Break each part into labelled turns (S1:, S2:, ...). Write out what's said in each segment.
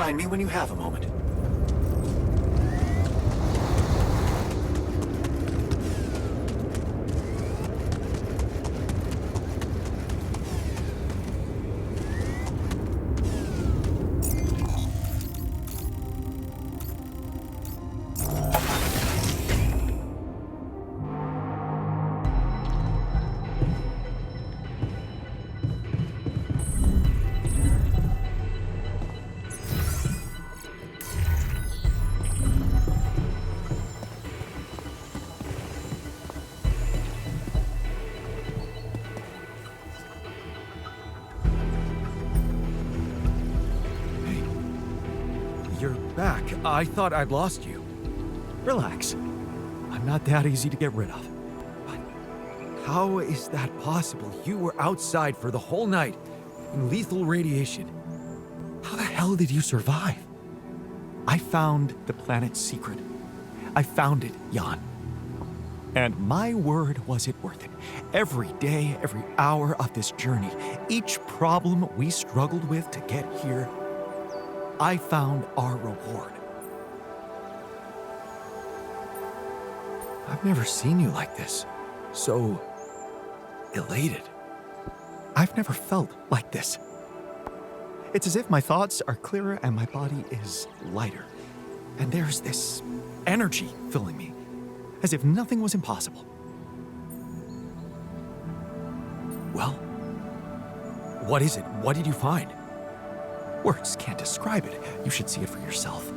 S1: find me when you have a moment.
S2: You're back. I thought I'd lost you. Relax. I'm not that easy to get rid of. But how is that possible? You were outside for the whole night in lethal radiation. How the hell did you survive? I found the planet's secret. I found it, Jan. And my word, was it worth it. Every day, every hour of this journey, each problem we struggled with to get here, I found our reward. I've never seen you like this. So elated. I've never felt like this. It's as if my thoughts are clearer and my body is lighter. And there's this energy filling me, as if nothing was impossible. Well, what is it? What did you find? Words can't describe it. You should see it for yourself.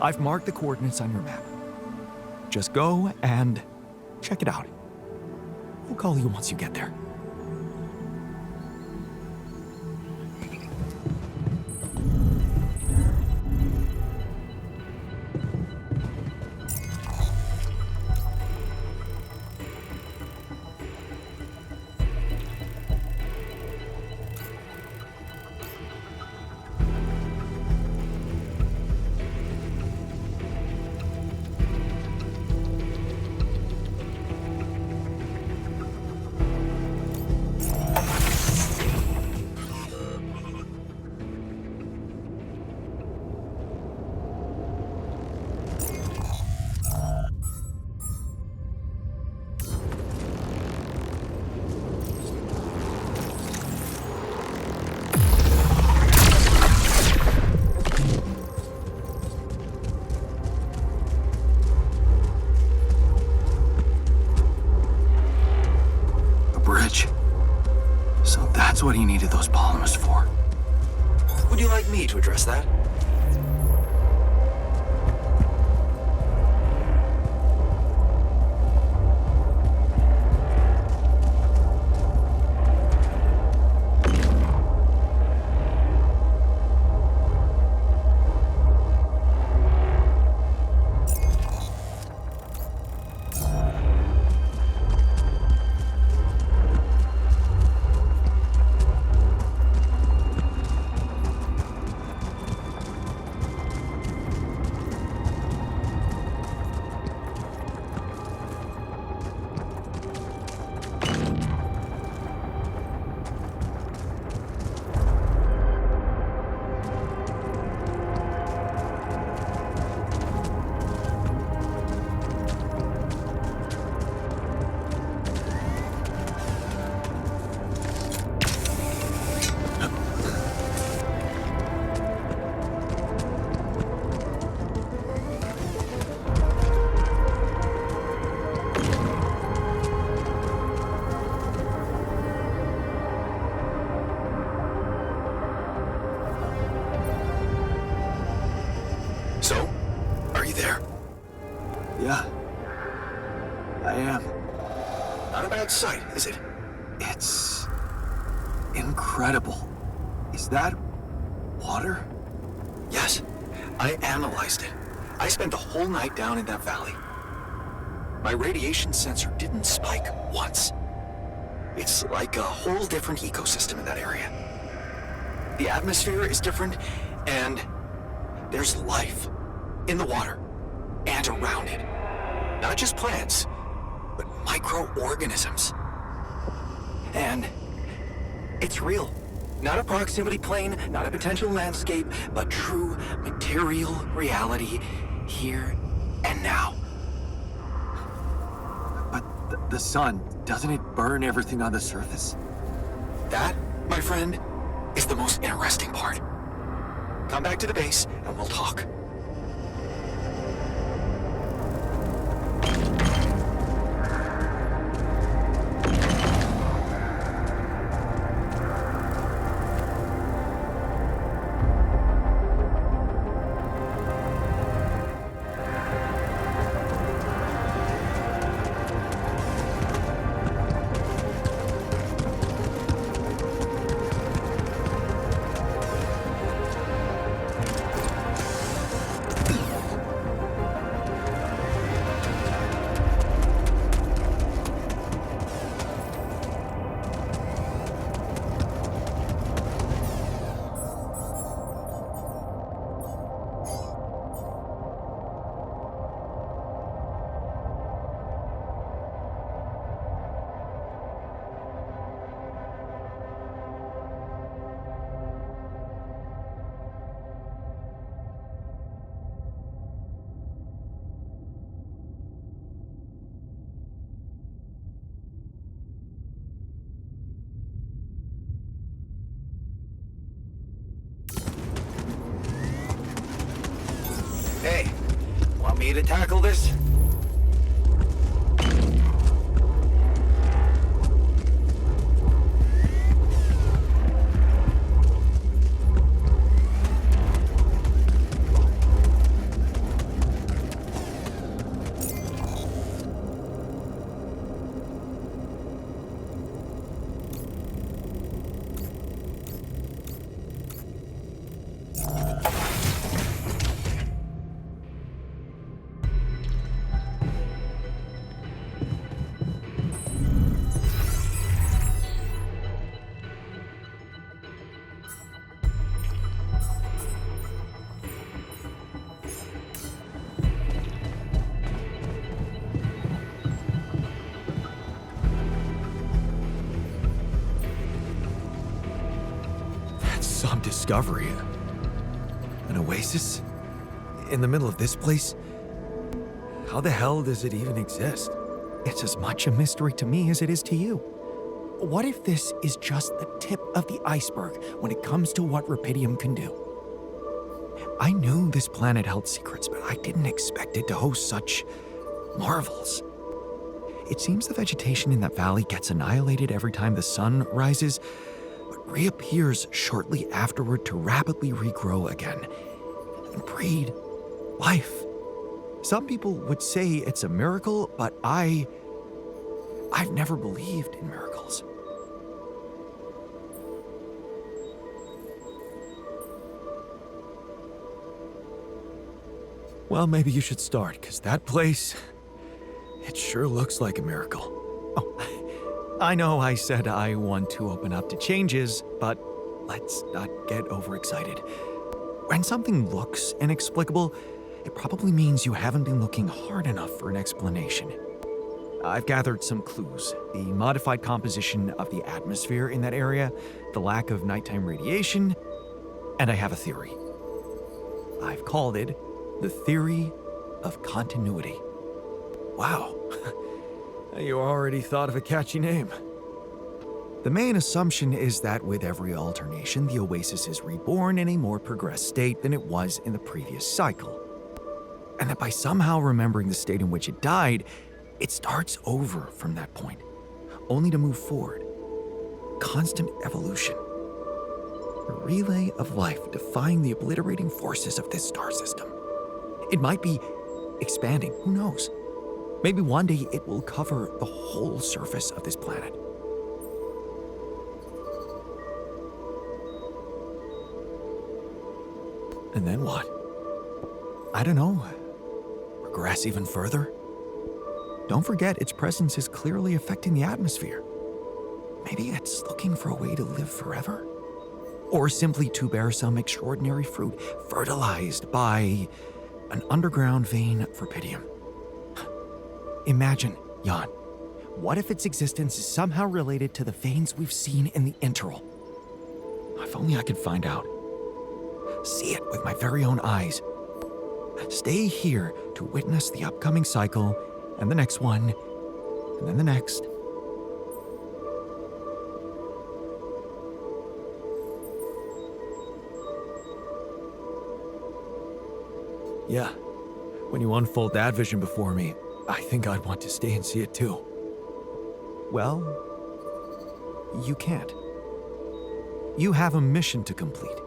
S2: I've marked the coordinates on your map. Just go and check it out. I'll call you once you get there.
S1: So that's what he needed those polymers for. Would you like me to address that? So, are you there?
S3: Yeah, I am.
S1: Not a bad sight, is it?
S3: It's incredible. Is that water?
S1: Yes, I analyzed it. I spent the whole night down in that valley. My radiation sensor didn't spike once. It's like a whole different ecosystem in that area. The atmosphere is different, and there's life in the water and around it. Not just plants, but microorganisms. And it's real. Not a proximity plane, not a potential landscape, but true material reality here and now.
S3: But the sun, doesn't it burn everything on the surface?
S1: That, my friend, is the most interesting part. Come back to the base and we'll talk. Hey, want me to tackle this?
S2: Some discovery. An oasis? In the middle of this place? How the hell does it even exist? It's as much a mystery to me as it is to you. What if this is just the tip of the iceberg when it comes to what Rapidium can do? I knew this planet held secrets, but I didn't expect it to host such marvels. It seems the vegetation in that valley gets annihilated every time the sun rises, but reappears shortly afterward to rapidly regrow again and breed life. Some people would say it's a miracle, but I've never believed in miracles. Well, maybe you should start, because that place, it sure looks like a miracle. Oh, I know I said I want to open up to changes, but let's not get overexcited. When something looks inexplicable, it probably means you haven't been looking hard enough for an explanation. I've gathered some clues. The modified composition of the atmosphere in that area, the lack of nighttime radiation, and I have a theory. I've called it the theory of continuity. Wow, you already thought of a catchy name. The main assumption is that with every alternation, the oasis is reborn in a more progressed state than it was in the previous cycle. And that by somehow remembering the state in which it died, it starts over from that point, only to move forward. Constant evolution. A relay of life defying the obliterating forces of this star system. It might be expanding, who knows? Maybe one day it will cover the whole surface of this planet. And then what? I don't know. Progress even further? Don't forget, its presence is clearly affecting the atmosphere. Maybe it's looking for a way to live forever? Or simply to bear some extraordinary fruit, fertilized by an underground vein for Rapidium. Imagine, Jan, what if its existence is somehow related to the veins we've seen in the interval? If only I could find out. See it with my very own eyes. Stay here to witness the upcoming cycle, and the next one, and then the next. Yeah, when you unfold that vision before me, I think I'd want to stay and see it too. Well, you can't. You have a mission to complete.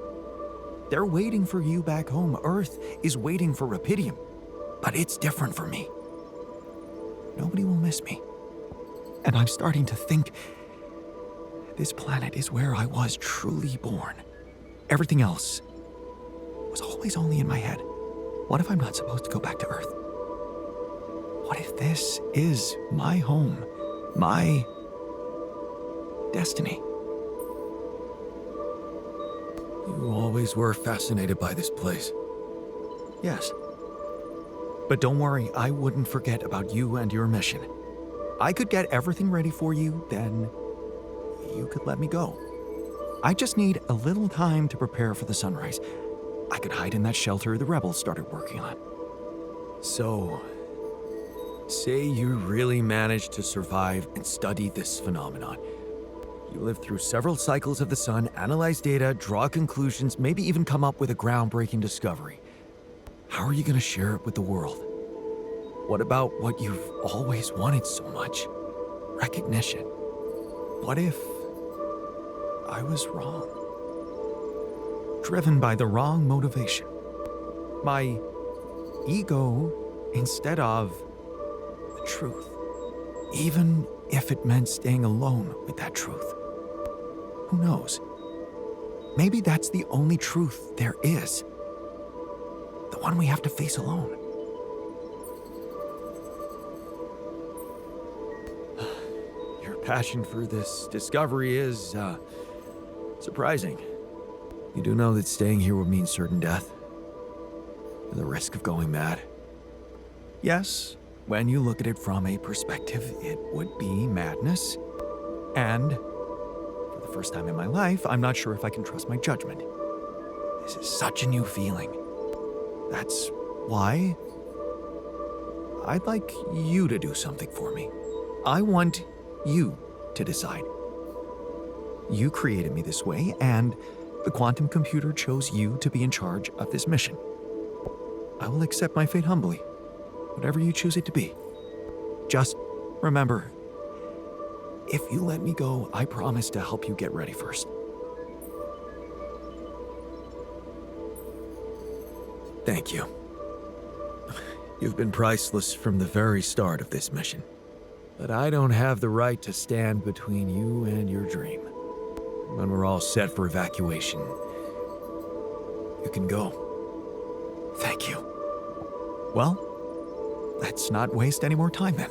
S2: They're waiting for you back home. Earth is waiting for Rapidium. But it's different for me. Nobody will miss me. And I'm starting to think this planet is where I was truly born. Everything else was always only in my head. What if I'm not supposed to go back to Earth? What if this is my home, my destiny? You always were fascinated by this place. Yes. But don't worry, I wouldn't forget about you and your mission. I could get everything ready for you, then you could let me go. I just need a little time to prepare for the sunrise. I could hide in that shelter the rebels started working on. So, say you really managed to survive and study this phenomenon. You lived through several cycles of the sun, analyze data, draw conclusions, maybe even come up with a groundbreaking discovery. How are you going to share it with the world? What about what you've always wanted so much? Recognition. What if I was wrong? Driven by the wrong motivation. My ego instead of the truth. Even if it meant staying alone with that truth. Who knows? Maybe that's the only truth there is. The one we have to face alone. Your passion for this discovery is, surprising. You do know that staying here would mean certain death. And the risk of going mad. Yes, when you look at it from a perspective, it would be madness. And for the first time in my life, I'm not sure if I can trust my judgment. This is such a new feeling. That's why I'd like you to do something for me. I want you to decide. You created me this way, and the quantum computer chose you to be in charge of this mission. I will accept my fate humbly, whatever you choose it to be. Just remember, if you let me go, I promise to help you get ready first. Thank you. You've been priceless from the very start of this mission. But I don't have the right to stand between you and your dream. When we're all set for evacuation, you can go. Thank you. Well, let's not waste any more time then.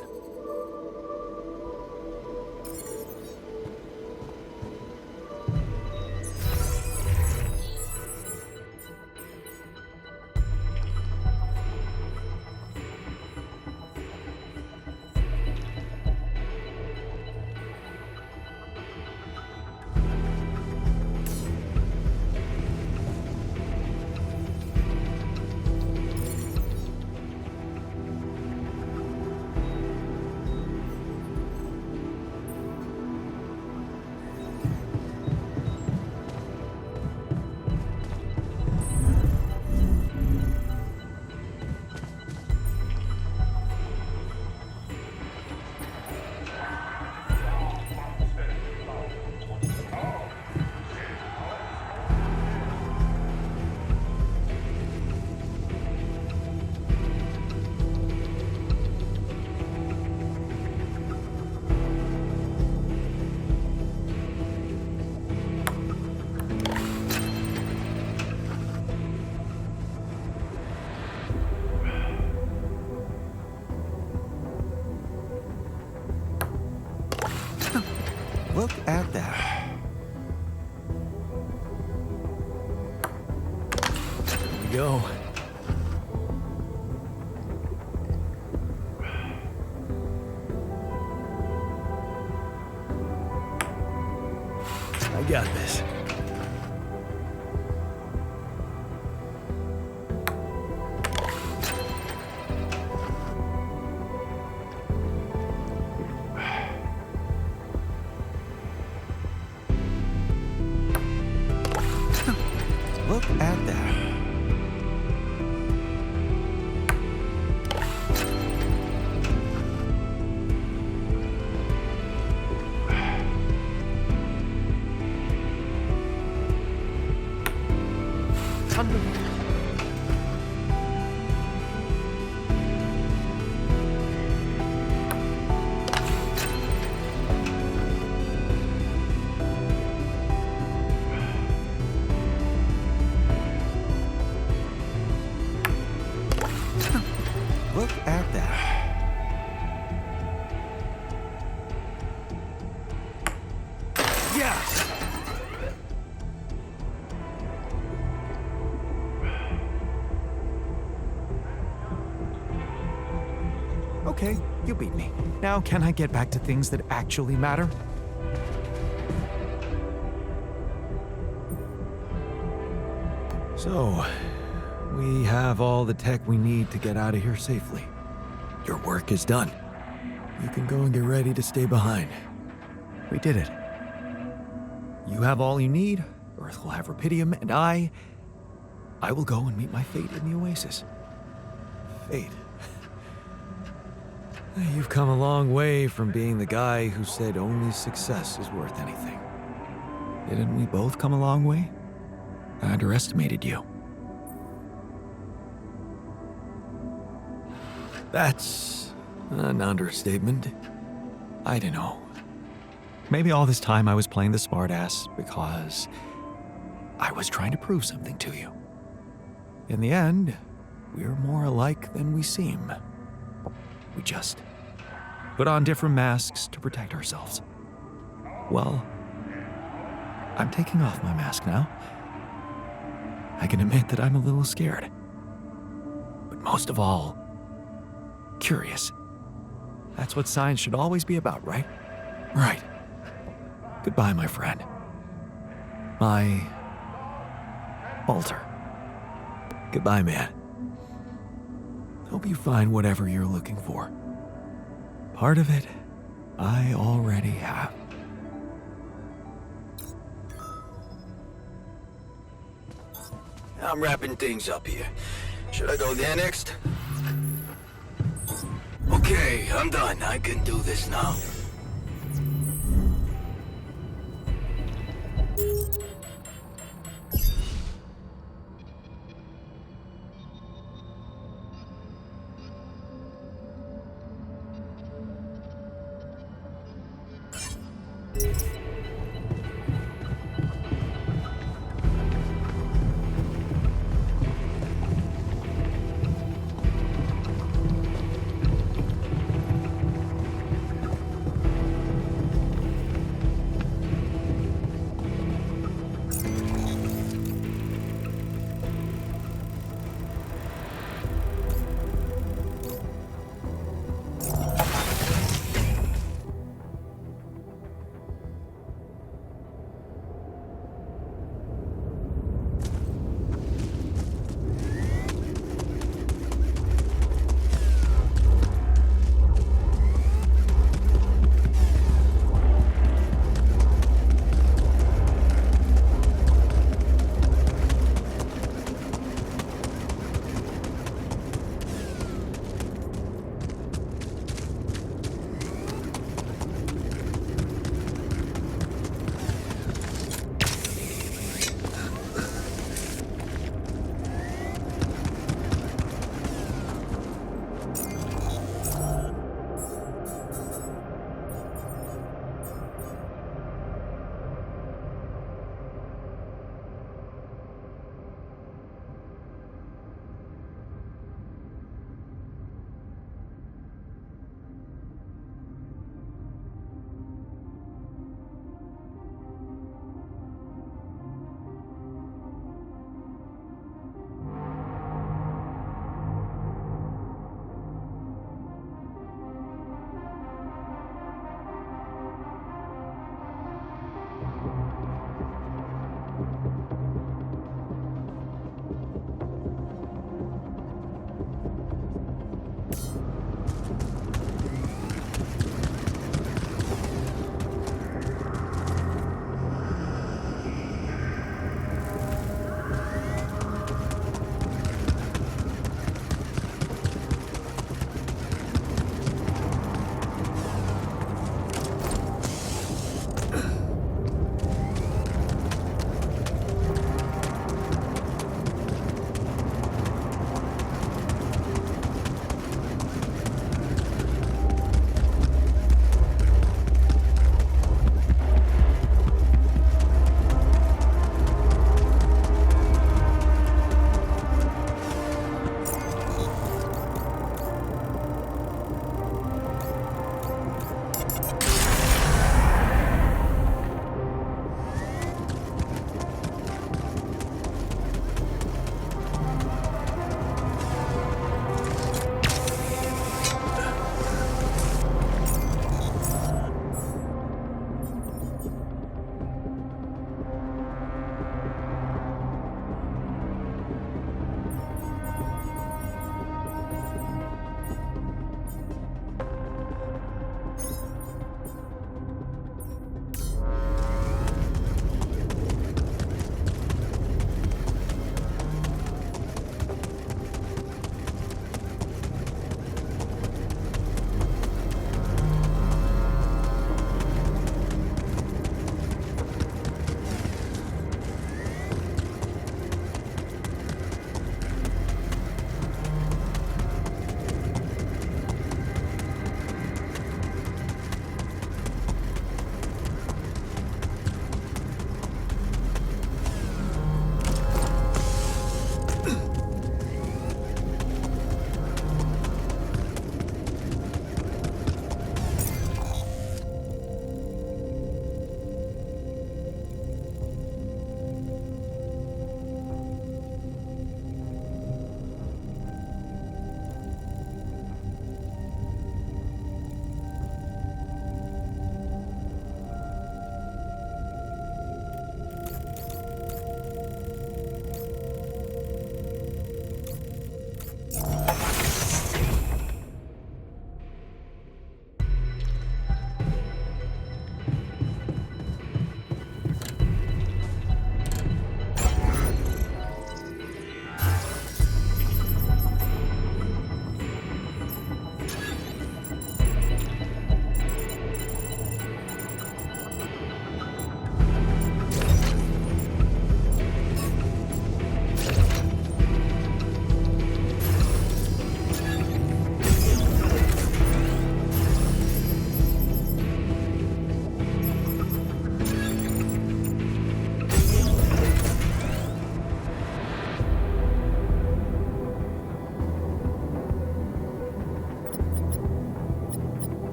S2: Look at that. Here we go. I got this. Yeah. Okay, you beat me. Now can I get back to things that actually matter? So, we have all the tech we need to get out of here safely. Your work is done. You can go and get ready to stay behind. We did it. You have all you need, Earth will have Rapidium, and I will go and meet my fate in the Oasis. Fate. You've come a long way from being the guy who said only success is worth anything. Didn't we both come a long way? I underestimated you. That's an understatement. I don't know. Maybe all this time I was playing the smartass because I was trying to prove something to you. In the end, we're more alike than we seem. We just put on different masks to protect ourselves. Well, I'm taking off my mask now. I can admit that I'm a little scared. But most of all, curious. That's what science should always be about, right? Right. Goodbye, my friend. My Walter. Goodbye, man. Hope you find whatever you're looking for. Part of it, I already have.
S1: I'm wrapping things up here. Should I go there next? Okay, I'm done. I can do this now.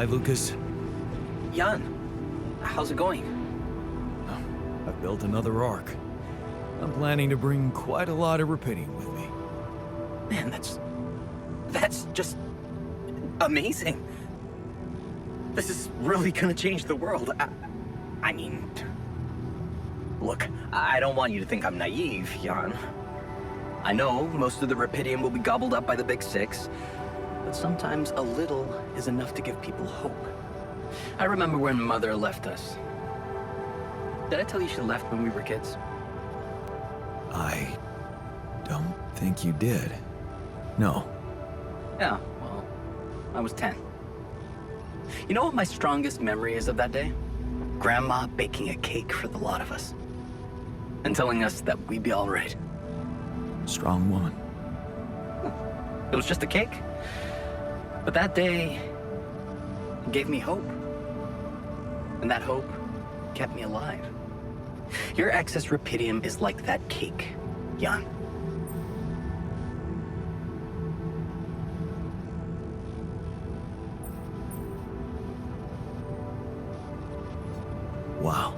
S2: Hi, Lucas.
S4: Jan, how's it going?
S2: I built another ark. I'm planning to bring quite a lot of rupidium with me.
S4: Man, that's just amazing. This is really gonna change the world. I mean, look, I don't want you to think I'm naive, Jan. I know most of the rupidium will be gobbled up by the big six, but sometimes a little is enough to give people hope. I remember when Mother left us. Did I tell you she left when we were kids?
S2: I don't think you did. No.
S4: Yeah, well, I was 10. You know what my strongest memory is of that day? Grandma baking a cake for the lot of us. And telling us that we'd be all right.
S2: Strong woman.
S4: It was just a cake. But that day gave me hope. And that hope kept me alive. Your excess rupidium is like that cake, Jan.
S2: Wow.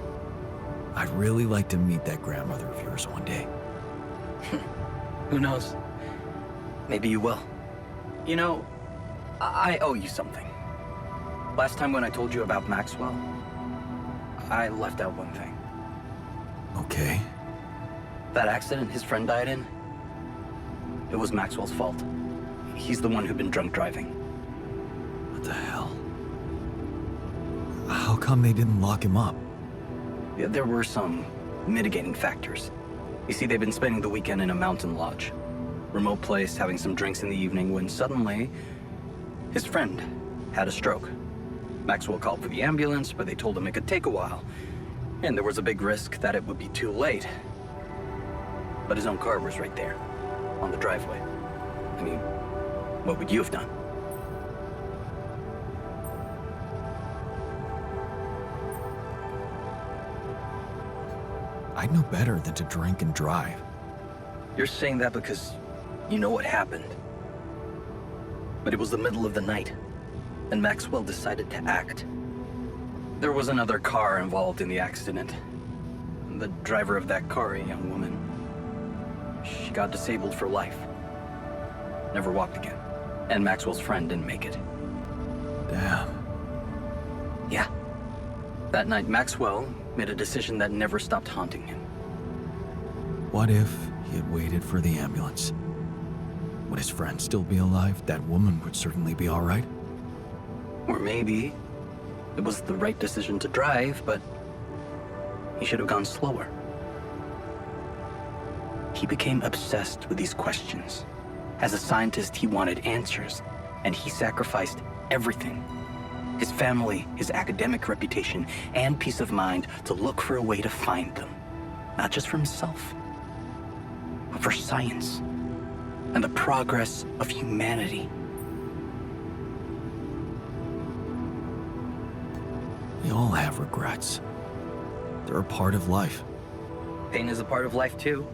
S2: I'd really like to meet that grandmother of yours one day.
S4: Who knows? Maybe you will. You know, I owe you something. Last time when I told you about Maxwell, I left out one thing.
S2: Okay.
S4: That accident his friend died in, it was Maxwell's fault. He's the one who'd been drunk driving.
S2: What the hell? How come they didn't lock him up?
S4: Yeah, there were some mitigating factors. You see, they'd been spending the weekend in a mountain lodge. Remote place, having some drinks in the evening, when suddenly, his friend had a stroke. Maxwell called for the ambulance, but they told him it could take a while. And there was a big risk that it would be too late. But his own car was right there, on the driveway. I mean, what would you have done?
S2: I'd know better than to drink and drive.
S4: You're saying that because you know what happened. But it was the middle of the night, and Maxwell decided to act. There was another car involved in the accident. The driver of that car, a young woman, she got disabled for life. Never walked again. And Maxwell's friend didn't make it.
S2: Damn.
S4: Yeah. That night, Maxwell made a decision that never stopped haunting him.
S2: What if he had waited for the ambulance? Would his friend still be alive? That woman would certainly be all right.
S4: Or maybe it was the right decision to drive, but he should have gone slower. He became obsessed with these questions. As a scientist, he wanted answers, and he sacrificed everything. His family, his academic reputation, and peace of mind to look for a way to find them. Not just for himself, but for science and the progress of humanity.
S2: We all have regrets. They're a part of life.
S4: Pain is a part of life too.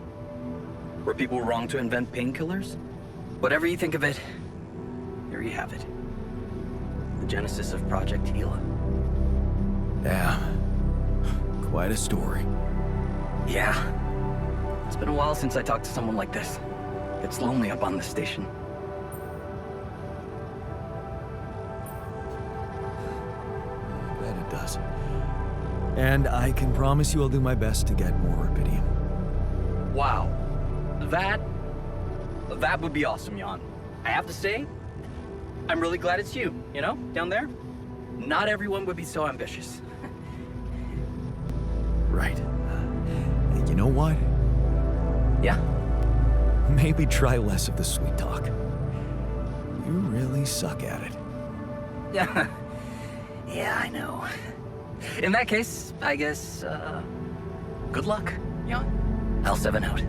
S4: Were people wrong to invent painkillers? Whatever you think of it, here you have it. The genesis of Project Gila.
S2: Damn. Quite a story.
S4: Yeah. It's been a while since I talked to someone like this. It's lonely up on this station.
S2: I bet it does. And I can promise you I'll do my best to get more rupidium.
S4: Wow. That would be awesome, Jan. I have to say, I'm really glad it's you, down there. Not everyone would be so ambitious.
S2: Right. And you know what?
S4: Yeah.
S2: Maybe try less of the sweet talk. You really suck at it.
S4: Yeah. Yeah, I know. In that case, I guess, good luck, Jan. I'll 7 out.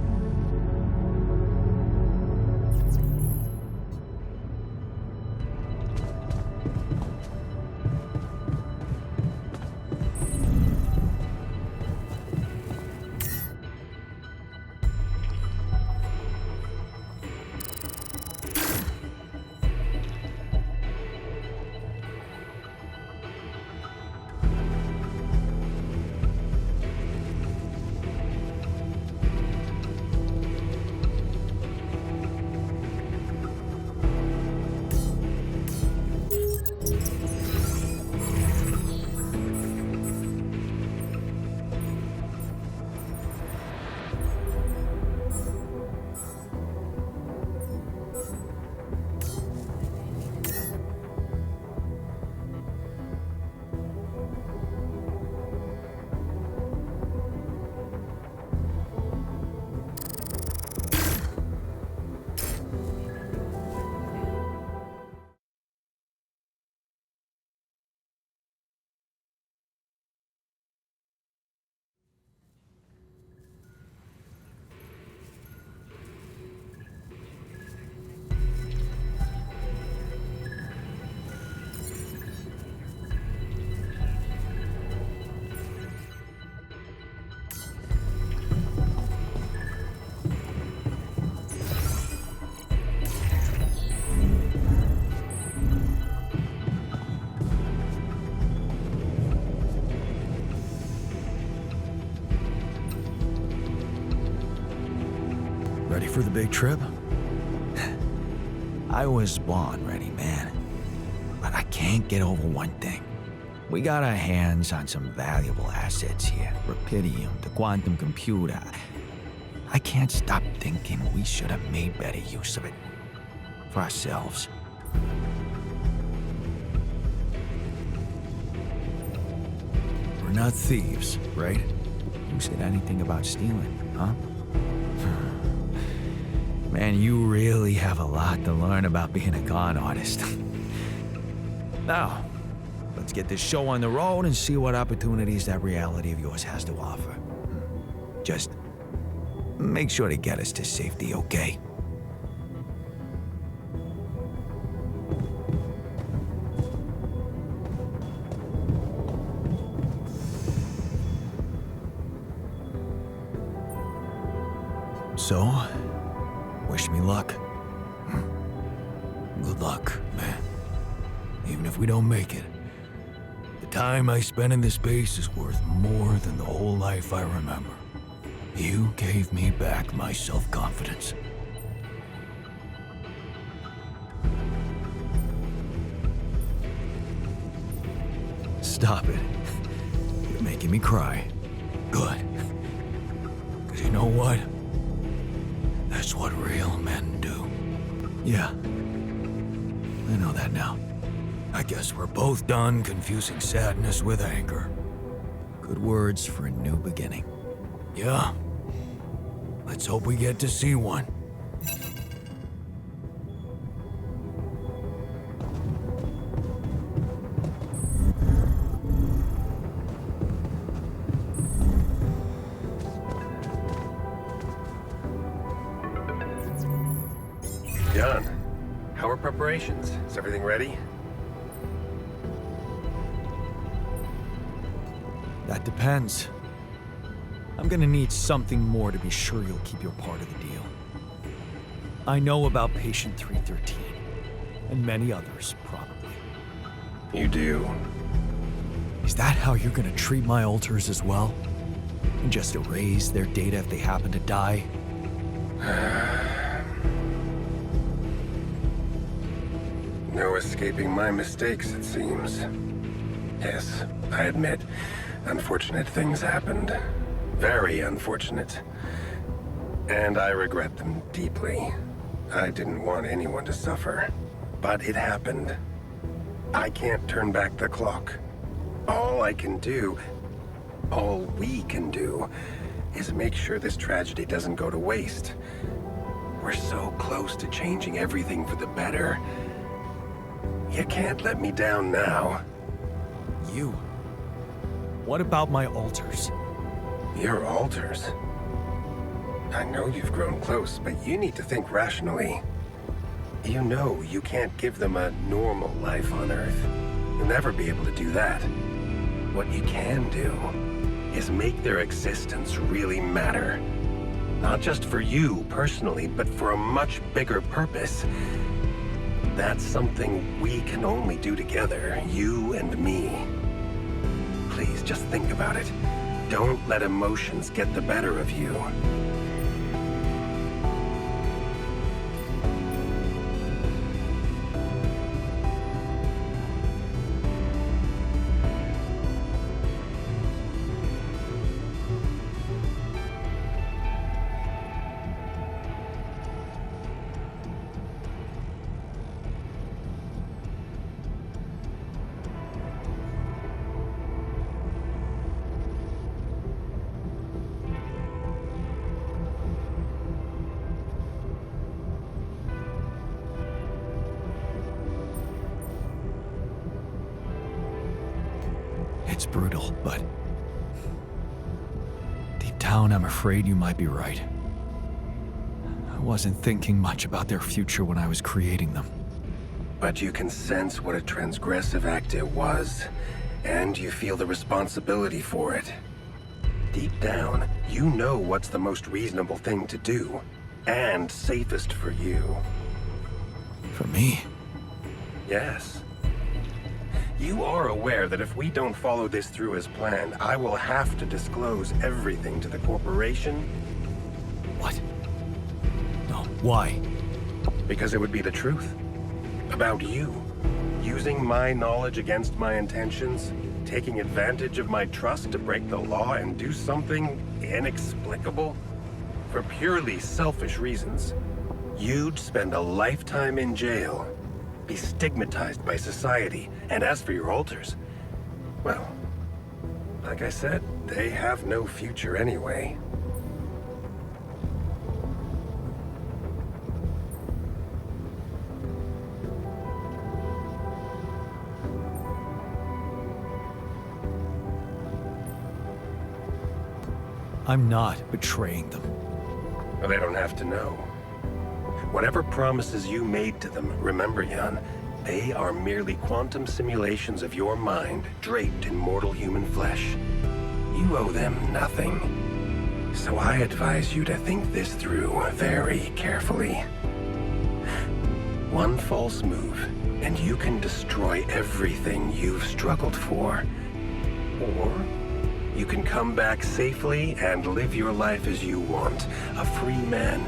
S2: Ready for the big trip? I was born ready, man. But I can't get over one thing. We got our hands on some valuable assets here. Rapidium, the quantum computer. I can't stop thinking we should have made better use of it. For ourselves. We're not thieves, right? Who said anything about stealing, huh? Man, you really have a lot to learn about being a con artist. Now, let's get this show on the road and see what opportunities that reality of yours has to offer. Just make sure to get us to safety, okay? So, wish me luck. Good luck, man. Even if we don't make it, the time I spent in this space is worth more than the whole life I remember. You gave me back my self-confidence. Stop it. You're making me cry. Good. 'Cause you know what? That's what real men do. Yeah. I know that now. I guess we're both done confusing sadness with anger. Good words for a new beginning. Yeah. Let's hope we get to see one.
S5: John, how are preparations? Is everything ready?
S2: That depends. I'm gonna need something more to be sure you'll keep your part of the deal. I know about Patient 313, and many others, probably.
S5: You do.
S2: Is that how you're gonna treat my alters as well? And just erase their data if they happen to die?
S5: No escaping my mistakes, it seems. Yes, I admit, unfortunate things happened. Very unfortunate. And I regret them deeply. I didn't want anyone to suffer. But it happened. I can't turn back the clock. All I can do, all we can do, is make sure this tragedy doesn't go to waste. We're so close to changing everything for the better. You can't let me down now.
S2: You? What about my alters?
S5: Your alters? I know you've grown close, but you need to think rationally. You know you can't give them a normal life on Earth. You'll never be able to do that. What you can do is make their existence really matter. Not just for you personally, but for a much bigger purpose. That's something we can only do together, you and me. Please, just think about it. Don't let emotions get the better of you.
S2: It's brutal, but deep down, I'm afraid you might be right. I wasn't thinking much about their future when I was creating them.
S5: But you can sense what a transgressive act it was, and you feel the responsibility for it. Deep down, you know what's the most reasonable thing to do, and safest for you.
S2: For me?
S5: Yes. You are aware that if we don't follow this through as planned, I will have to disclose everything to the corporation?
S2: What? Why?
S5: Because it would be the truth. About you. Using my knowledge against my intentions. Taking advantage of my trust to break the law and do something inexplicable. For purely selfish reasons. You'd spend a lifetime in jail. Be stigmatized by society. And as for your alters, well, like I said, they have no future anyway.
S2: I'm not betraying them.
S5: Well, they don't have to know. Whatever promises you made to them, remember, Jan, they are merely quantum simulations of your mind, draped in mortal human flesh. You owe them nothing. So I advise you to think this through very carefully. One false move, and you can destroy everything you've struggled for. Or you can come back safely and live your life as you want, a free man.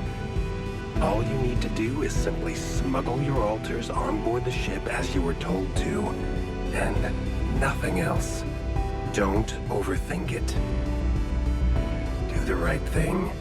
S5: All you need to do is simply smuggle your alters on board the ship as you were told to, and nothing else. Don't overthink it. Do the right thing.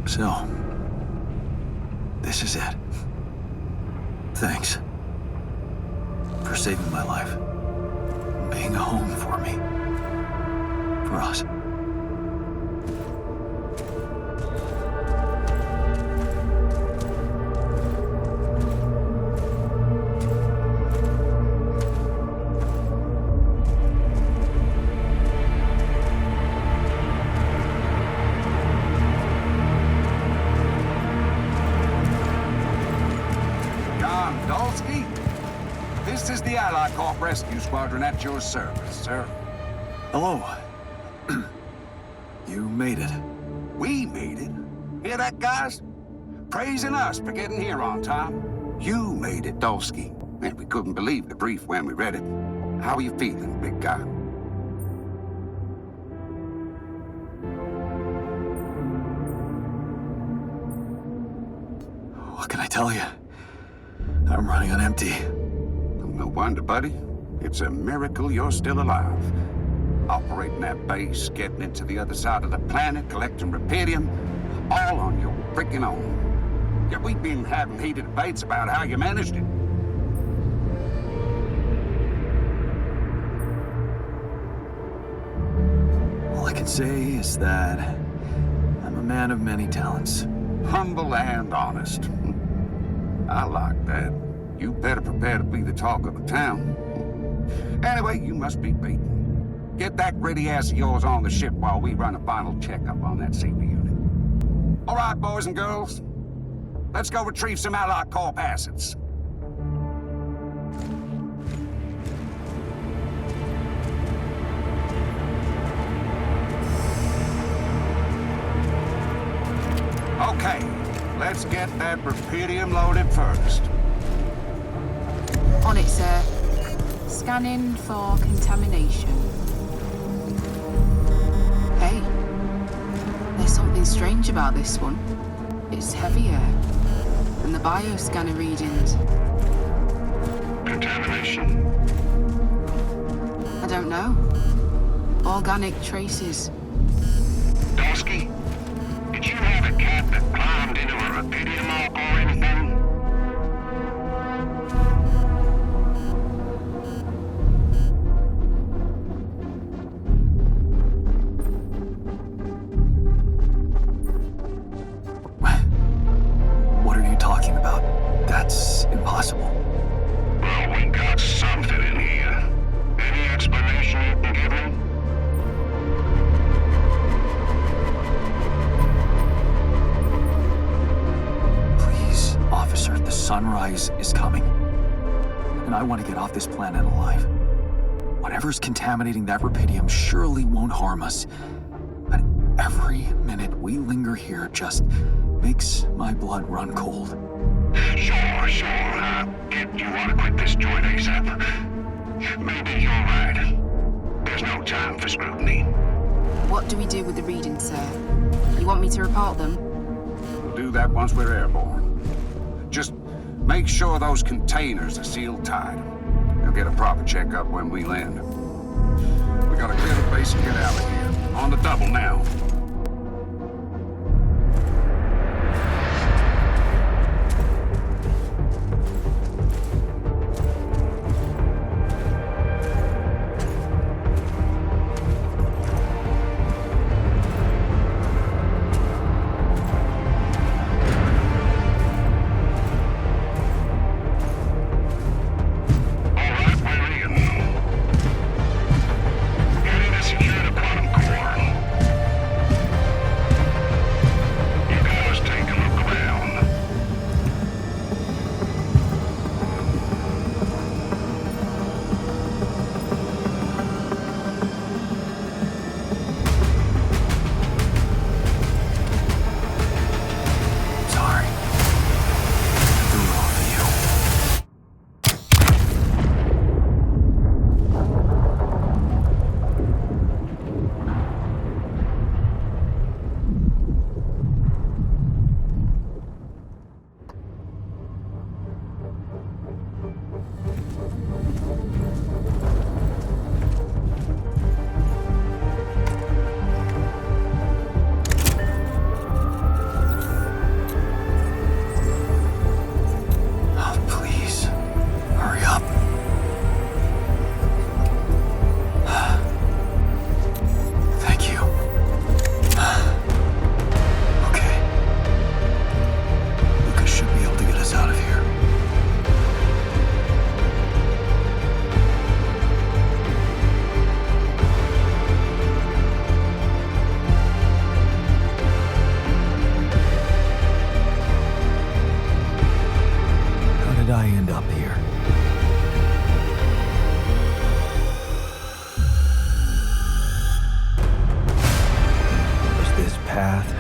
S1: So, this is it. Thanks for saving my life. Being a home for me. For us.
S6: This is the Allied Corp Rescue Squadron at your service, sir.
S1: Hello. You made it.
S6: We made it. Hear that, guys? Praising us for getting here on time. You made it, Dolsky. And we couldn't believe the brief when we read it. How are you feeling, big guy?
S1: What can I tell you? I'm running on empty.
S6: No wonder, buddy. It's a miracle you're still alive. Operating that base, getting it to the other side of the planet, collecting Repedium, all on your freaking own. Yet we've been having heated debates about how you managed it.
S1: All I can say is that I'm a man of many talents.
S6: Humble and honest. I like that. You better prepare to be the talk of the town. Anyway, you must be beaten. Get that gritty ass of yours on the ship while we run a final checkup on that safety unit. All right, boys and girls. Let's go retrieve some Allied Corp assets. Okay, let's get that Repedium loaded first.
S7: On it, sir. Scanning for contamination. Hey, there's something strange about this one. It's heavier than the bioscanner readings.
S6: Contamination?
S7: I don't know. Organic traces.
S6: Yoski? Did you have a cat that climbed into a rubidium or anything?
S3: What are you talking about? That's impossible.
S6: Well, we got something in here. Any explanation you can give me?
S3: Please, officer, the sunrise is coming. And I want to get off this planet alive. Whatever's contaminating that rubidium surely won't harm us. But every minute we linger here just makes my blood run cold.
S6: Sure. You want to quit this joint ASAP. Maybe you're right. There's no time for scrutiny.
S7: What do we do with the readings, sir? You want me to report them?
S6: We'll do that once we're airborne. Just make sure those containers are sealed tight. We'll get a proper checkup when we land. We gotta clear the base and get out of here. On the double now.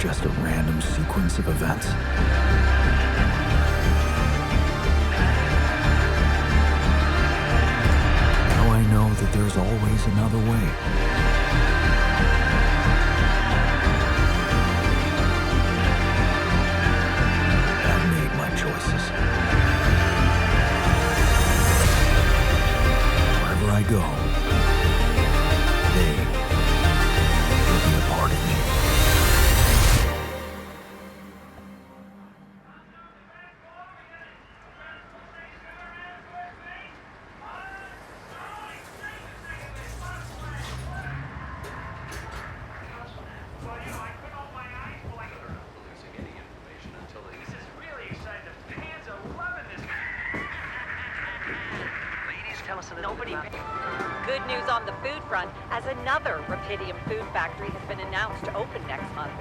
S2: just a random sequence of events? Now I know that there's always another way. I've made my choices. Wherever I go, they will be a part of me.
S8: Good news on the food front, as another Rapidium food factory has been announced to open next month.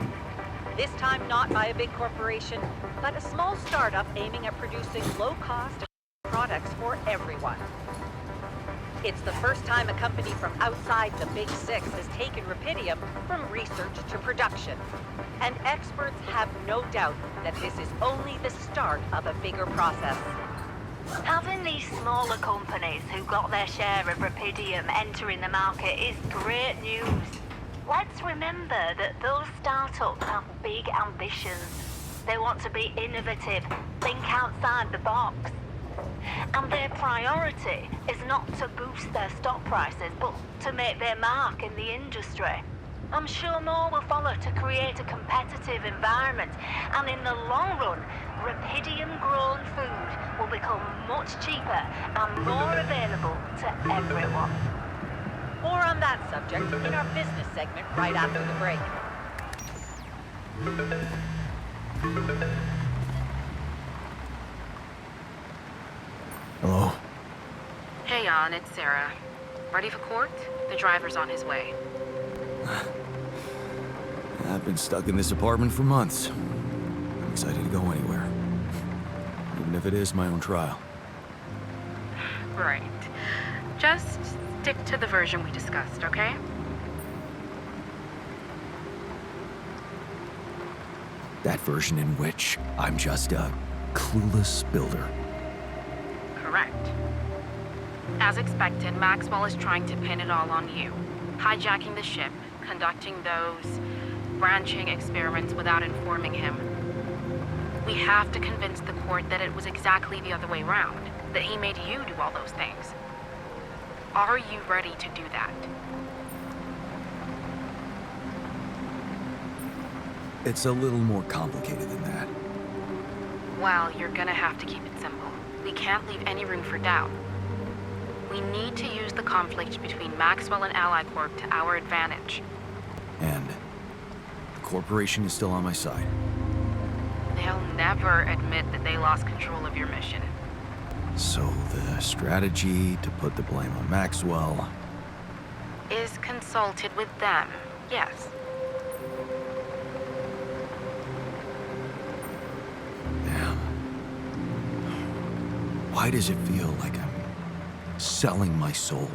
S8: This time not by a big corporation, but a small startup aiming at producing low-cost products for everyone. It's the first time a company from outside the Big Six has taken Rapidium from research to production. And experts have no doubt that this is only the start of a bigger process.
S9: Having these smaller companies who got their share of Rapidium entering the market is great news. Let's remember that those startups have big ambitions. They want to be innovative, think outside the box. And their priority is not to boost their stock prices, but to make their mark in the industry. I'm sure more will follow to create a competitive environment, and in the long run, Rapidium-grown food will become much cheaper and more available to everyone.
S8: More on that subject in our business segment right after the break.
S2: Hello?
S7: Hey, Jan, it's Sarah. Ready for court? The driver's on his way.
S2: I've been stuck in this apartment for months. I'm excited to go anywhere. Even if it is my own trial.
S7: Right. Just stick to the version we discussed, okay?
S2: That version in which I'm just a clueless builder.
S7: Correct. As expected, Maxwell is trying to pin it all on you. Hijacking the ship, conducting those branching experiments without informing him. We have to convince the court that it was exactly the other way around, that he made you do all those things. Are you ready to do that?
S2: It's a little more complicated than that.
S7: Well, you're gonna have to keep it simple. We can't leave any room for doubt. We need to use the conflict between Maxwell and Ally Corp to our advantage.
S2: And the corporation is still on my side.
S7: They'll never admit that they lost control of your mission.
S2: So the strategy to put the blame on Maxwell...
S7: Is consulted with them, yes.
S2: Damn. Why does it feel like I'm selling my soul?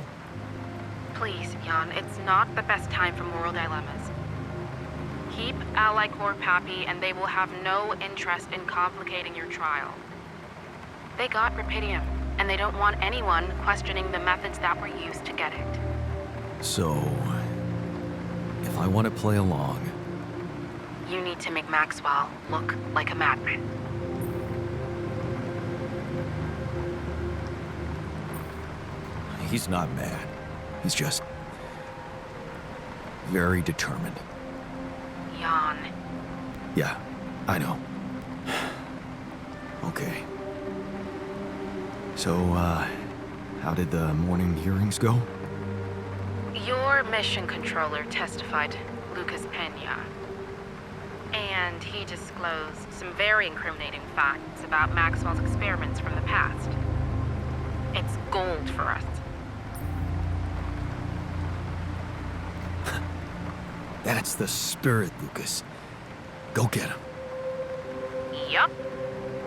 S7: Please, Jan, it's not the best time for moral dilemmas. Keep Ally Corp happy and they will have no interest in complicating your trial. They got Rapidium, and they don't want anyone questioning the methods that were used to get it.
S2: So, if I want to play along...
S7: You need to make Maxwell look like a madman.
S2: He's not mad. He's just... very determined.
S7: Jan.
S2: Yeah, I know. Okay. So, how did the morning hearings go?
S7: Your mission controller testified, Lucas Pena. And he disclosed some very incriminating facts about Maxwell's experiments from the past. It's gold for us.
S2: That's the spirit, Lucas. Go get him.
S7: Yup.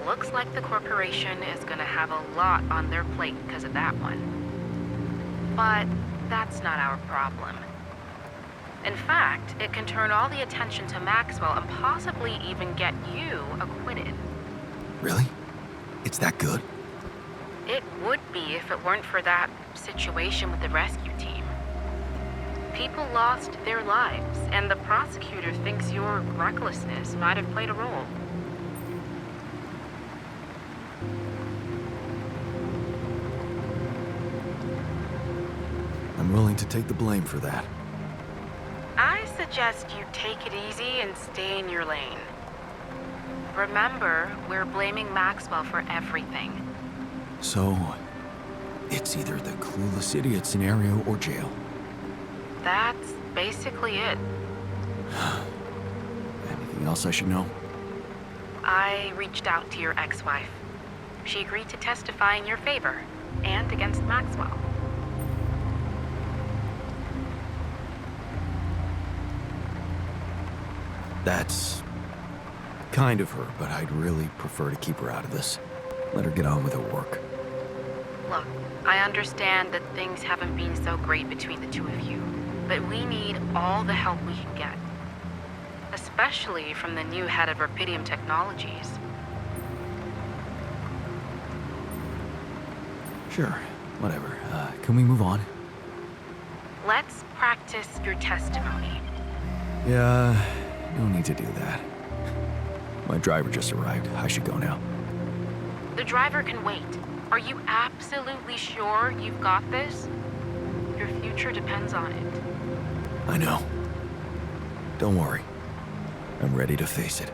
S7: Looks like the corporation is gonna have a lot on their plate because of that one. But that's not our problem. In fact, it can turn all the attention to Maxwell and possibly even get you acquitted.
S2: Really? It's that good?
S7: It would be if it weren't for that situation with the rescue team. People lost their lives, and the prosecutor thinks your recklessness might have played a role.
S2: I'm willing to take the blame for that.
S7: I suggest you take it easy and stay in your lane. Remember, we're blaming Maxwell for everything.
S2: So, it's either the clueless idiot scenario or jail.
S7: That's basically it.
S2: Anything else I should know?
S7: I reached out to your ex-wife. She agreed to testify in your favor, and against Maxwell.
S2: That's kind of her, but I'd really prefer to keep her out of this. Let her get on with her work.
S7: Look, I understand that things haven't been so great between the two of you, but we need all the help we can get. Especially from the new head of Rapidium Technologies.
S2: Sure, whatever. Can we move on?
S7: Let's practice your testimony.
S2: Yeah, no need to do that. My driver just arrived. I should go now.
S7: The driver can wait. Are you absolutely sure you've got this? Your future depends on it.
S2: I know. Don't worry. I'm ready to face it.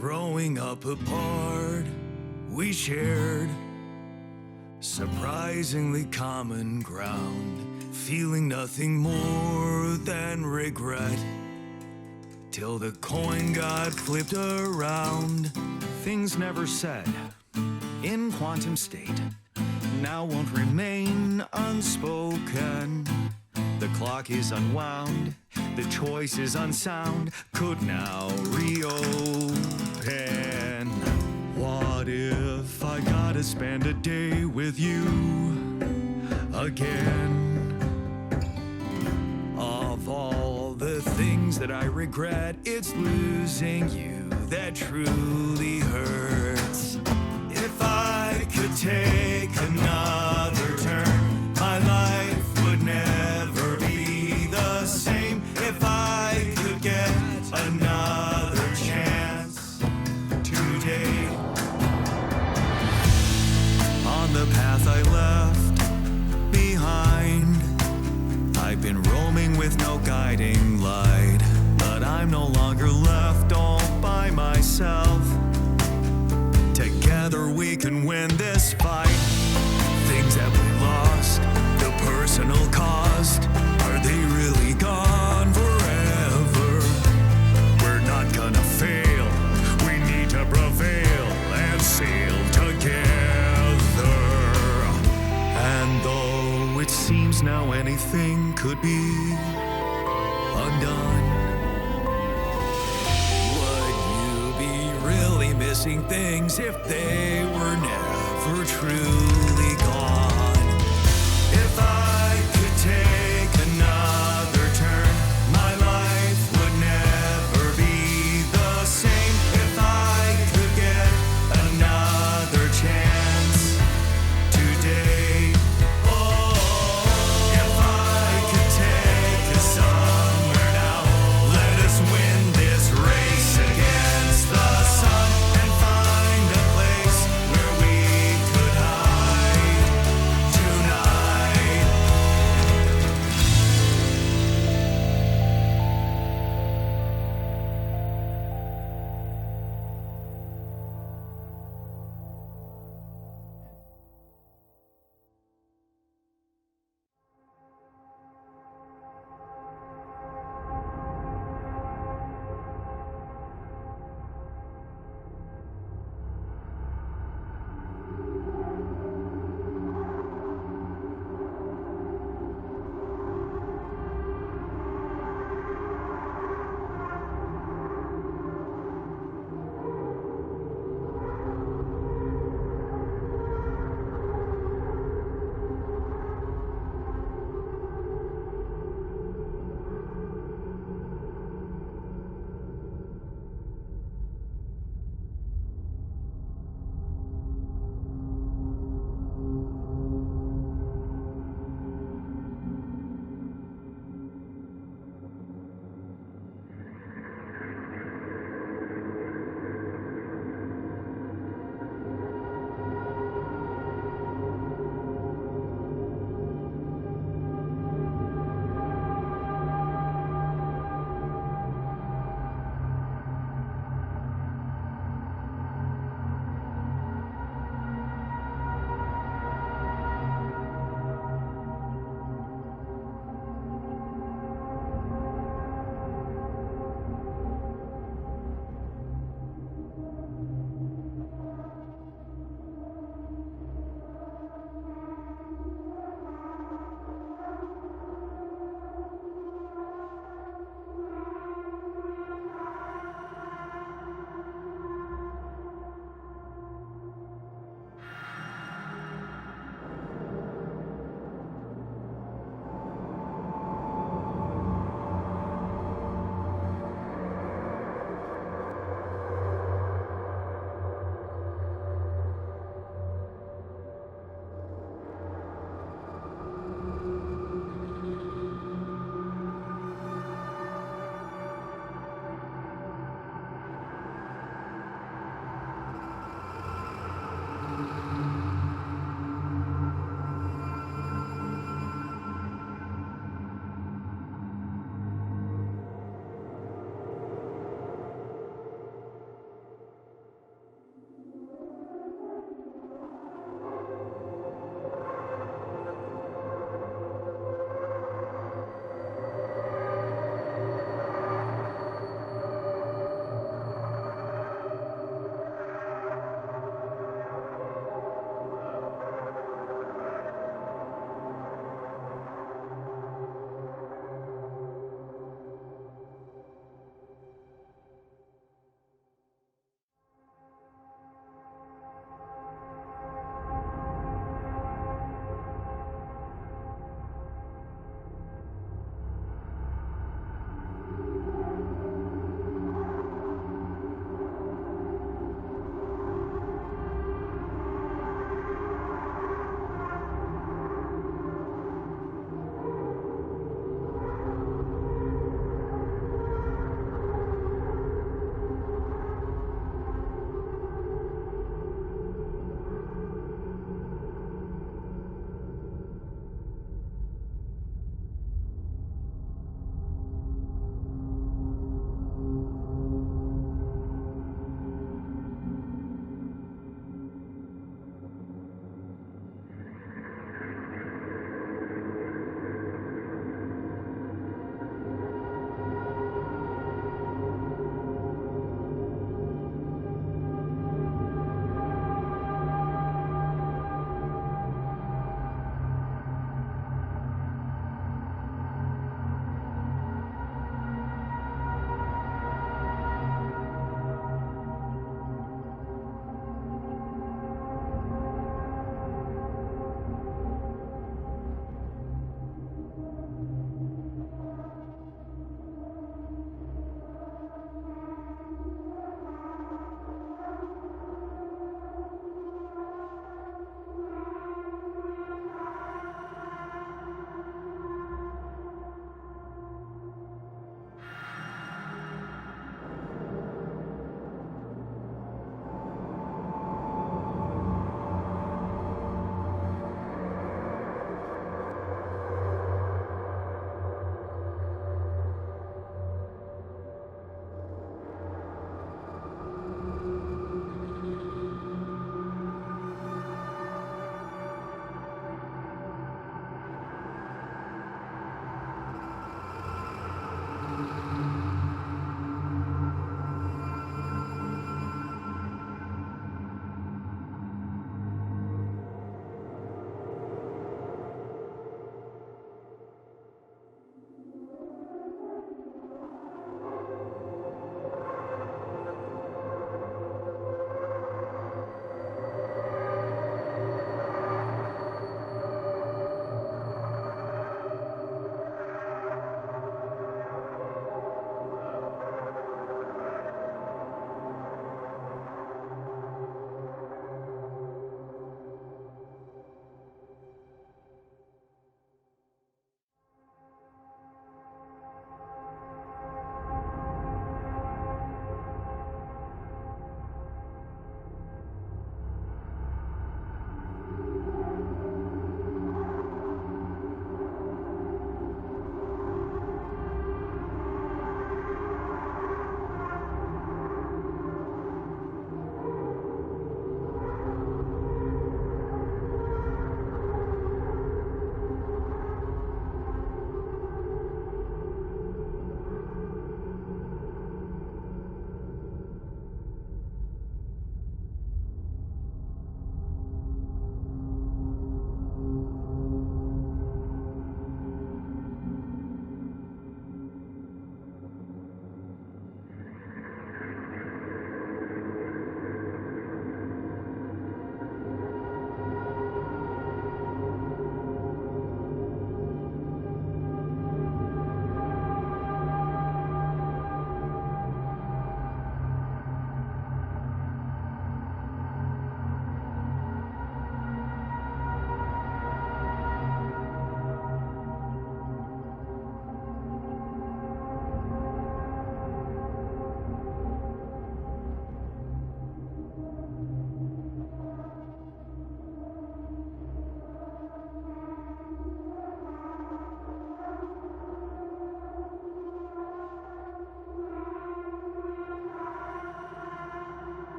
S2: Growing up apart, we shared surprisingly common ground, feeling nothing more than regret. Till the coin got flipped around. Things never said in quantum state now won't remain unspoken. The clock is unwound, the choice is unsound, could now reopen. What if I gotta spend a day with you again? Of all the things that I regret, it's losing you that truly hurts. If I could take another turn, my life would never be the same. If I could get another chance, with no guiding light. But I'm no longer left all by myself. Together we can win this fight. Things that we lost, the personal cost, are they really gone forever? We're not gonna fail, we need to prevail and sail together. And though it seems now anything could be undone, would you be really missing things if they were never truly gone? If I could take another turn, my life would never be the same. If I could get another chance today, oh, if I could take us somewhere now, let us win this race against the sun and find a place where we could hide.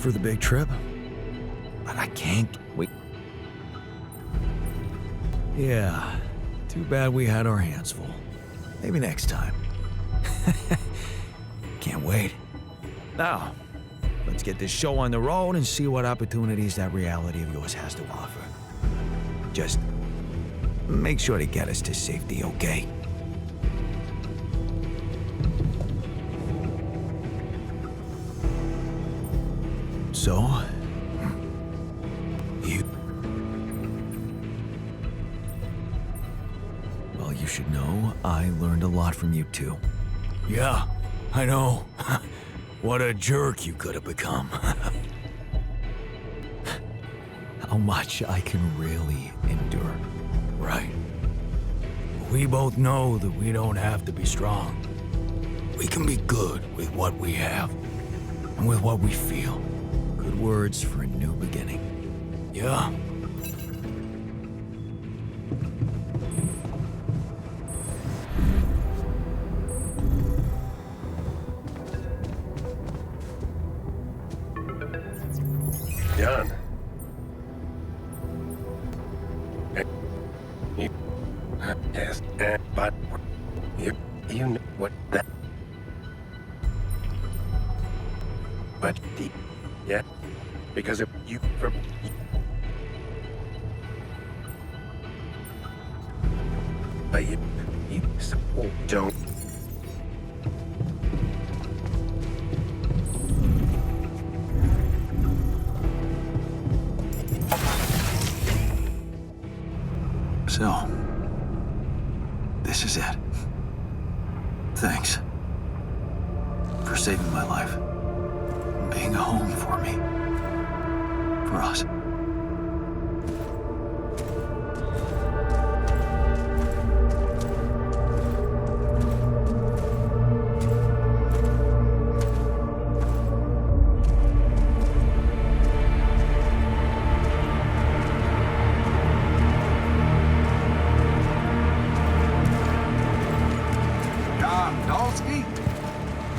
S2: for the big trip, but I can't wait. Yeah, too bad we had our hands full. Maybe next time. Can't wait. Now, let's get this show on the road and see what opportunities that reality of yours has to offer. Just make sure to get us to safety, okay? So, well, you should know I learned a lot from you too. Yeah, I know. What a jerk you could have become. How much I can really endure, right? We both know that we don't have to be strong. We can be good with what we have and with what we feel. Good words for a new beginning. Yeah.
S5: John. Yes, but you know what that. But yeah, because if you from. But you don't.
S3: So, this is it. Thanks for saving my life, being a home for me, for us.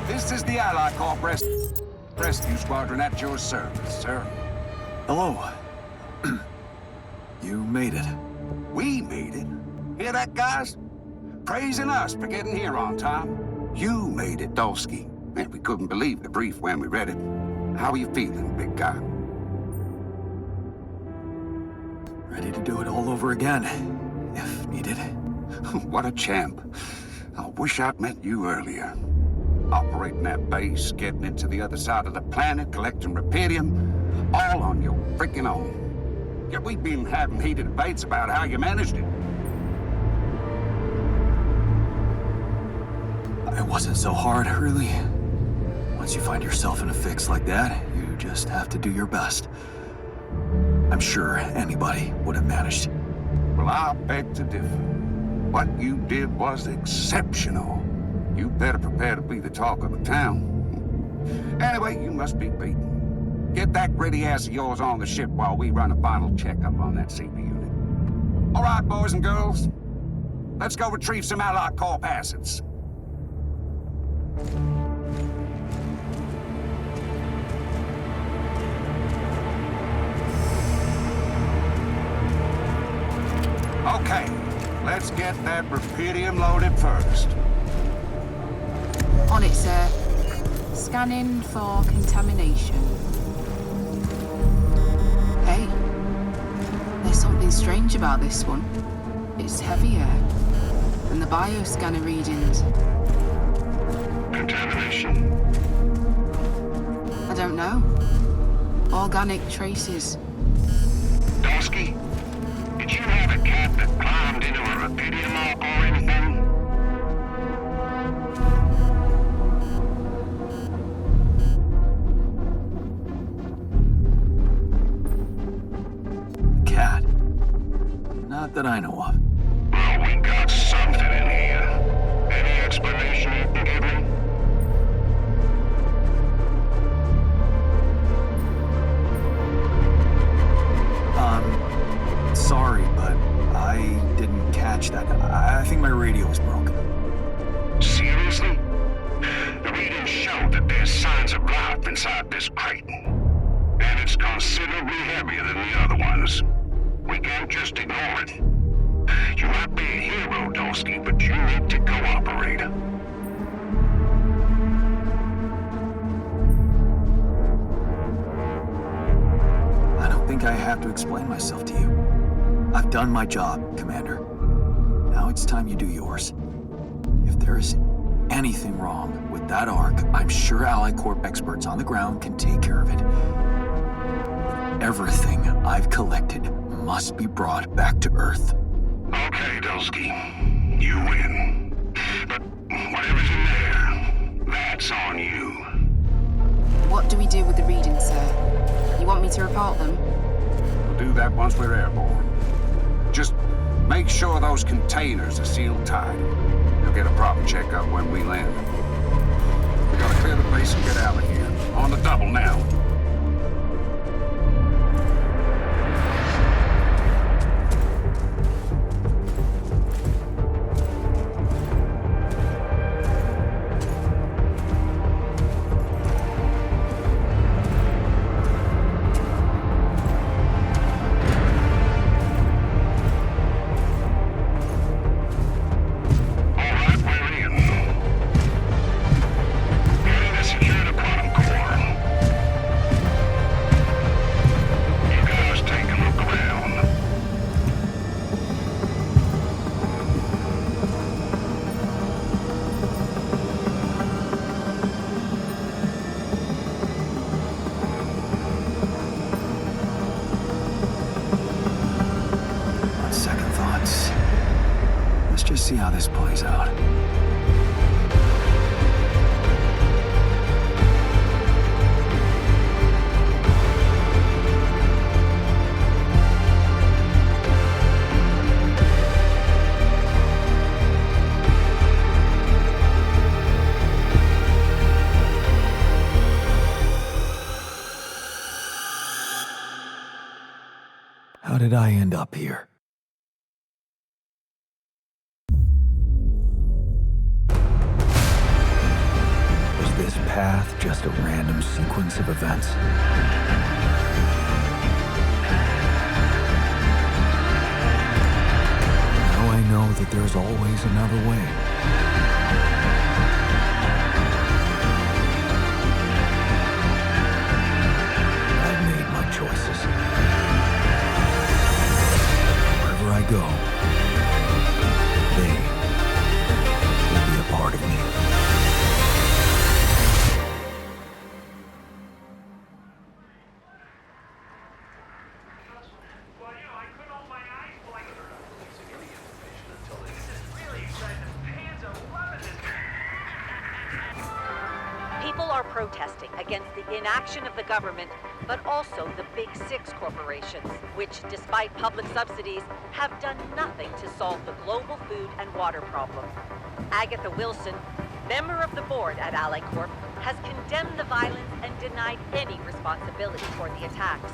S6: This is the Ally Corp Rescue Squadron at your service, sir.
S3: Hello. You made it.
S6: We made it. Hear that, guys? Praising us for getting here on time. You made it, Dolsky. And we couldn't believe the brief when we read it. How are you feeling, big guy?
S3: Ready to do it all over again, if needed.
S6: What a champ. I wish I'd met you earlier. Operating that base, getting it to the other side of the planet, collecting Repedium, all on your freaking own. Yet we've been having heated debates about how you managed it.
S3: It wasn't so hard, really. Once you find yourself in a fix like that, you just have to do your best. I'm sure anybody would have managed.
S6: Well, I beg to differ. What you did was exceptional. You better prepare to be the talk of the town. Anyway, you must be beaten. Get that gritty ass of yours on the ship while we run a final checkup on that CB unit. All right, boys and girls. Let's go retrieve some Allied Corp assets. Okay, let's get that Repedium loaded first.
S10: On it, sir. Scanning for contamination. Hey, there's something strange about this one. It's heavier than the bioscanner readings.
S6: Contamination?
S10: I don't know. Organic traces.
S6: Dosky, did you have a cat that climbed into a Repedium arc or anything?
S3: Cat? Not that I know of.
S6: Well, we got something in here. Any explanation you can give me?
S3: Sorry, but I didn't catch that. I think my radio was broken.
S6: Seriously? The readings show that there's signs of life inside this crate. And it's considerably heavier than the other ones. We can't just ignore it. You might be a hero, Dulski, but you need to cooperate.
S3: I don't think I have to explain myself to you. I've done my job, Commander. Now it's time you do yours. If there is anything wrong with that Ark, I'm sure Ally Corp experts on the ground can take care of it. Everything I've collected must be brought back to Earth.
S6: Okay, Dulski. You win. But whatever's in there, that's on you.
S10: What do we do with the readings, sir? You want me to report them?
S6: We'll do that once we're airborne. Just make sure those containers are sealed tight. You'll get a proper checkup when we land. We gotta clear the base and get out of here. On the double now.
S3: See how this plays out. How did I end up here? This path just a random sequence of events? Now I know that there's always another way. I've made my choices. Wherever I go, they will be a part of me.
S8: People are protesting against the inaction of the government, but also the Big Six corporations, which, despite public subsidies, have done nothing to solve the global food and water problem. Agatha Wilson, member of the board at Ally Corp, has condemned the violence and denied any responsibility for the attacks.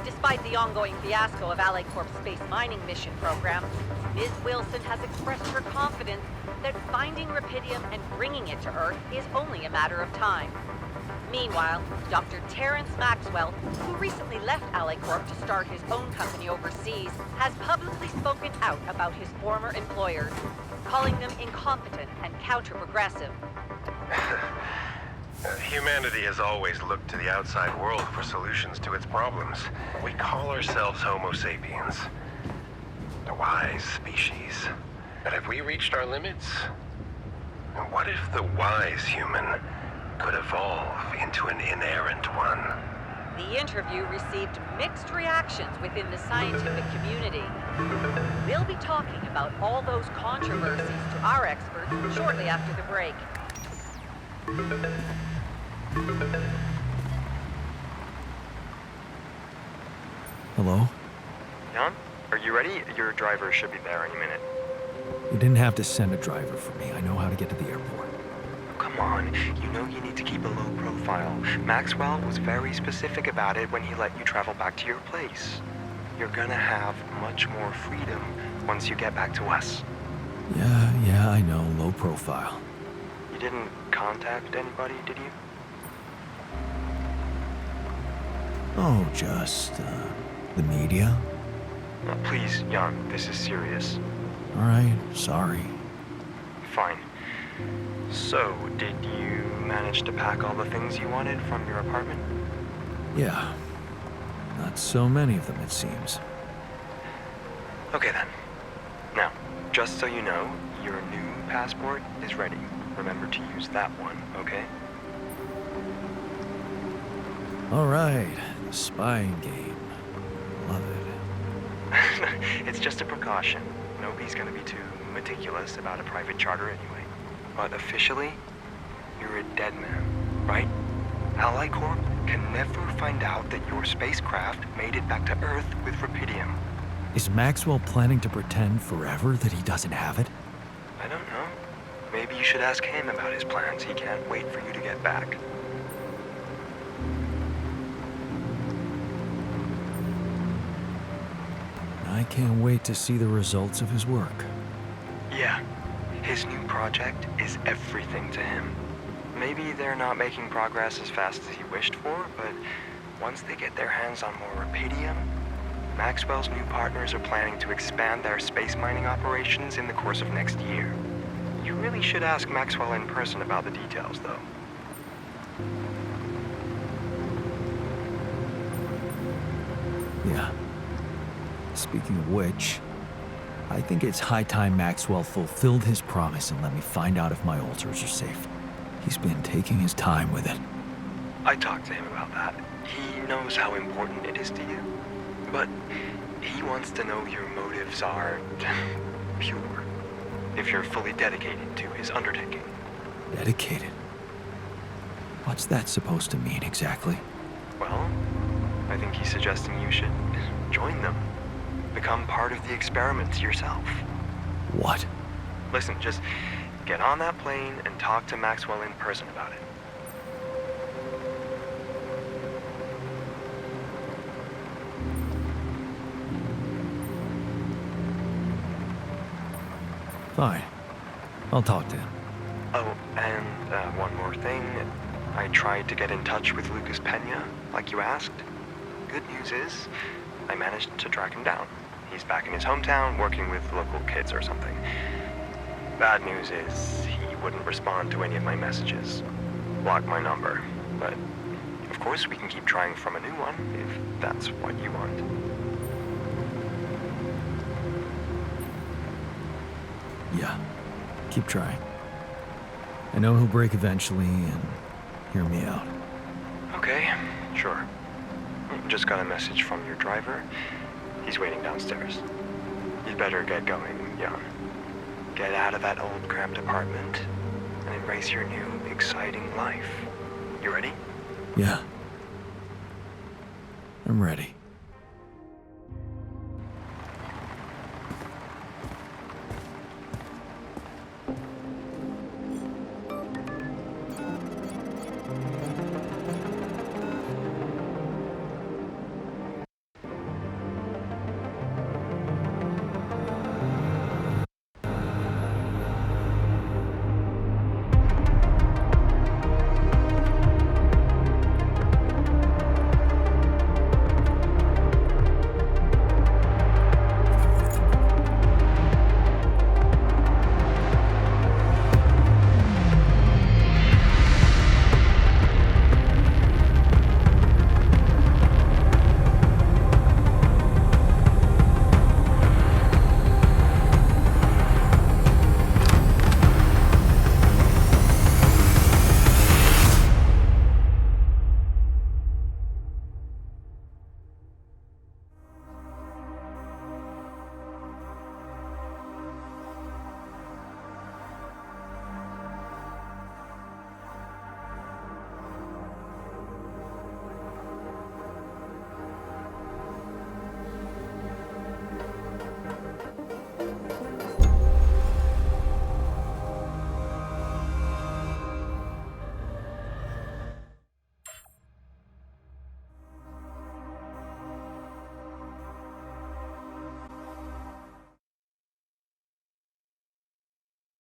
S8: Despite the ongoing fiasco of Ally Corp's space mining mission program, Ms. Wilson has expressed her confidence that finding Rapidium and bringing it to Earth is only a matter of time. Meanwhile, Dr. Terrence Maxwell, who recently left Ally Corp to start his own company overseas, has publicly spoken out about his former employers, calling them incompetent and counter-progressive.
S5: Humanity has always looked to the outside world for solutions to its problems. We call ourselves Homo sapiens, a wise species. But have we reached our limits? And what if the wise human could evolve into an inerrant one?
S8: The interview received mixed reactions within the scientific community. We'll be talking about all those controversies to our experts shortly after the break.
S3: Hello?
S11: Jan, are you ready? Your driver should be there any minute.
S3: You didn't have to send a driver for me. I know how to get to the airport.
S11: Come on, you know you need to keep a low profile. Maxwell was very specific about it when he let you travel back to your place. You're gonna have much more freedom once you get back to us.
S3: Yeah, I know. Low profile.
S11: You didn't contact anybody, did you?
S2: Oh, just, the media?
S11: Please, Jan, this is serious.
S2: Alright, sorry.
S11: Fine. So, did you manage to pack all the things you wanted from your apartment?
S2: Yeah. Not so many of them, it seems.
S11: Okay then. Now, just so you know, your new passport is ready. Remember to use that one, okay?
S2: Alright, the spying game. Love it.
S11: It's just a precaution. Nobody's gonna be too meticulous about a private charter anyway. But officially, you're a dead man, right? Ally Corp can never find out that your spacecraft made it back to Earth with Rapidium.
S2: Is Maxwell planning to pretend forever that he doesn't have it?
S11: I don't know. Maybe you should ask him about his plans. He can't wait for you to get back.
S2: I can't wait to see the results of his work.
S11: Yeah, his new project is everything to him. Maybe they're not making progress as fast as he wished for, but once they get their hands on more Rapidium, Maxwell's new partners are planning to expand their space mining operations in the course of next year. You really should ask Maxwell in person about the details, though.
S2: Yeah. Speaking of which, I think it's high time Maxwell fulfilled his promise and let me find out if my altars are safe. He's been taking his time with it.
S11: I talked to him about that. He knows how important it is to you. But he wants to know your motives are pure. If you're fully dedicated to his undertaking.
S2: Dedicated? What's that supposed to mean exactly?
S11: Well, I think he's suggesting you should join them. Become part of the experiments yourself.
S2: What?
S11: Listen, just get on that plane and talk to Maxwell in person about it.
S2: Fine. I'll talk to him.
S11: Oh, and one more thing. I tried to get in touch with Lucas Pena, like you asked. Good news is, I managed to track him down. He's back in his hometown, working with local kids or something. Bad news is, he wouldn't respond to any of my messages. Blocked my number. But, of course, we can keep trying from a new one, if that's what you want.
S2: Yeah. Keep trying. I know he'll break eventually and hear me out.
S11: Okay, sure. Just got a message from your driver. He's waiting downstairs. You'd better get going, Jan. Get out of that old cramped apartment and embrace your new, exciting life. You ready?
S2: Yeah. I'm ready.